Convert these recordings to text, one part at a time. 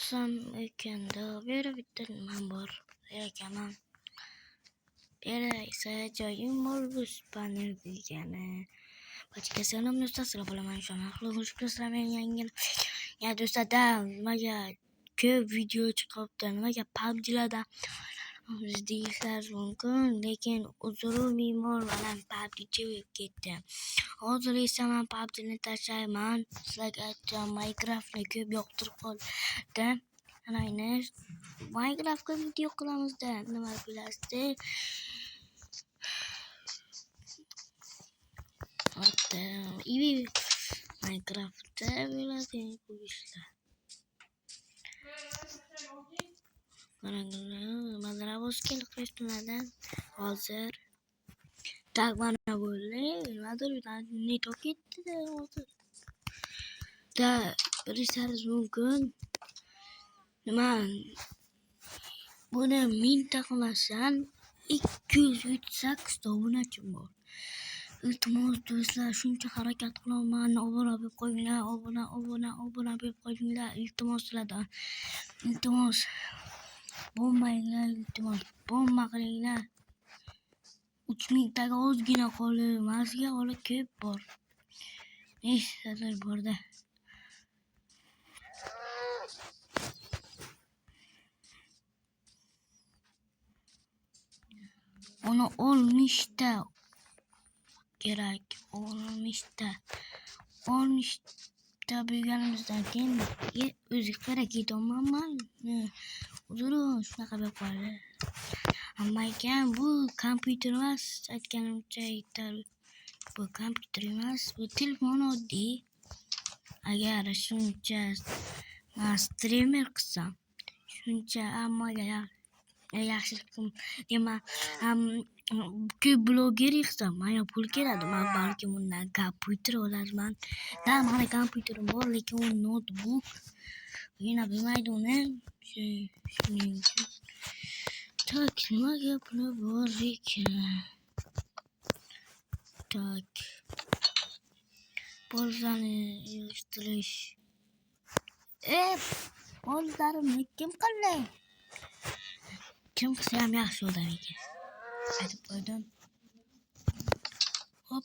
Assalamu ekanda beri bitta nimam bor ekaman. Beri esa joyim Morbus panel degani. Barchaga salom do'stlar, sizlar bilan Xushxabar yangi ya do'stlar, nimaga ko'p video chiqibdi, nimaga PUBG'lardan deyishlaringiz mumkin, lekin uzru me'mor bilan PUBG'ga o'tib ketdi. Hozir esa men PUBG'ni tashlayman. Sizlarga aytdim, Minecraftni ko'p yoqtirib qoldi. Ana Minecraftga video qilamizda, nima bilasizlar? Hatta Minecraftda bo'ladi bu ishlar. Mana bu skill qilishlardan hozir tagmana bo'ldi. Nimadir net ketdi hozir. Da bilishingiz mumkin. Nima buni minta qilmasam 238 obunachim bor. Iltimos do'stlar, shuncha harakat qilaman, obuna bo'lib qo'yinglar, obuna bo'lib qo'yinglar, iltimos sizlardan. Iltimos bo'lmanglar, iltimos bomba qilinglar. 3000 taga ozgina qolib, mazga olib ko'p bor. Nechtadir borda. Onu olmishda kerak, olmishda bo'lganimizdan keyin o'zi kerak etyapman. Uzr, shunaqa bo'lib qoldi. Ammo ekan bu kompyuter emas, aytganimcha bu kompyuter emas, bu telefon oddiy. Agar shuncha streamer qilsam, shuncha hammaga yaxshilik demak, ko'p bloger qilsam, mana pul keladi. Men balki bundan kompyuter olarman. Da, mana kompyuterim bor, lekin u notebook. Yana bilmaydi uni. Shuning uchun. Tak, nima gaplar bor ekan? Tak. Bolzani yig'ishtirish. Bolzarimni kim qildi? Kim qilsa ham yaxshi odam ekan. Aytib qo'ydim. Hop.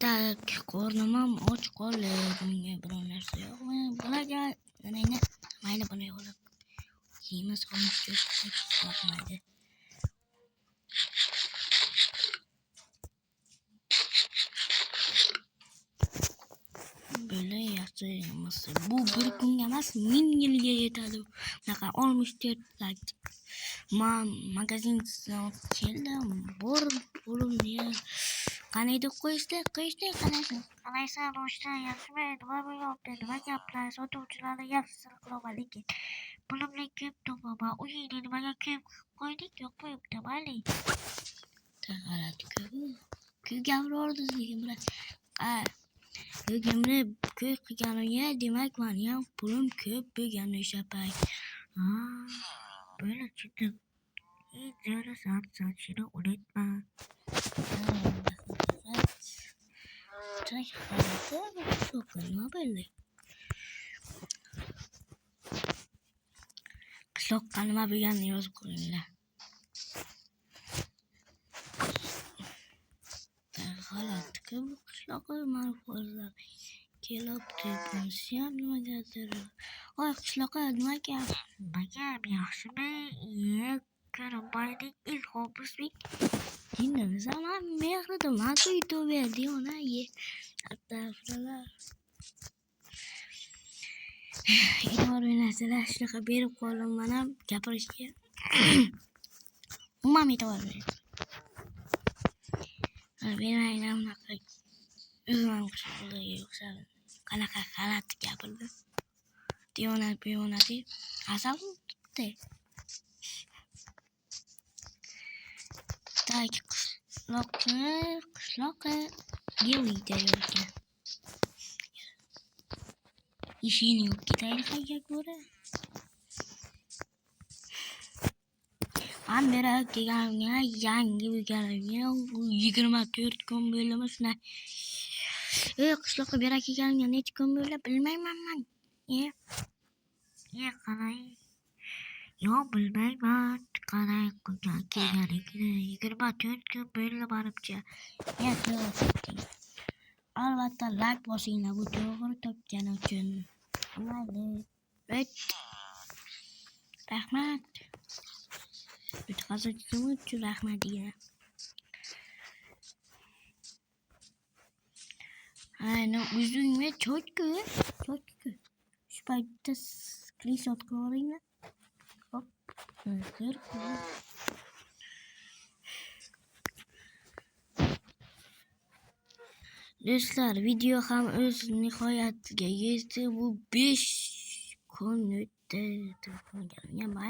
Tak, qornim ham och qoldi. Bunga biror narsa yo'qmi? Bularga mayli buni yo'qlab. Yeymiz qolmish yo'qmaydi. Böyle yaşayamazsın. Bu bir kunga emas, 1000 yilga yetadi. Bunaqa 64 like. Magazin keldim. Bor bo'limga qanday deb qo'yishdi? Qalaysa boshda yaxshimi? Nima bo'lyapti? Nima gaplar? Sotuvchilarni yaxshi qilaman, lekin pulimni ko'p topaman. Uyingni nimaga ko'p qo'ydik? Yo'q qo'yibdi, mayli. Ko'p gapirardi lekin bilan. O'zimni ko'p qilganimga demak meni ham pulim ko'p bo'lgan o'sha payt. Böyle çıktım. Yarı saat saçını unutma. Çok kırma böyle. Çok kalma bir yan yazık koyunlar. Hala tıkım kışlakı marifazlar. Kelip teponsiyam nima gadir. Oy qishloqqa nima gap? Bagam yaxshimi? Karambayning ilhomimizning. Dinni zaman mehridim. Haqi yutib berdi ona. Astagfirullah. E'tibor berasizlar, shunaqa berib qoldim men ham gapirishga. Umuman e'tibor bering. Bermayman unaqa. O'zim ham o'xshab qanaqa g'alati gapirdi. Diyonat deb asab tutdi. Tak, qishloqqa geliydi yo'lga. İşini yok gidelim hayal göre. Ben merak ediyorum yangi bir gelemiyor. 24 gün bölümü şuna Qishloqqa berak kelganimga necha kun bo'ldi bilmayman man. Qarang. Yo bilmayman. Qarang kelganligini 24 kun bo'ldi boribcha. Albatta like bosinglar bu to'g'ri topgani uchun. Mayli. Rahmat. Yutqazishim uchun rahmat degan. Ayni o'zingga chotku. Shu paytda screenshot qilib olinglar. Hop. Do'stlar, video ham o'z nihoyatiga yetdi. Bu 5 kun o'tdi.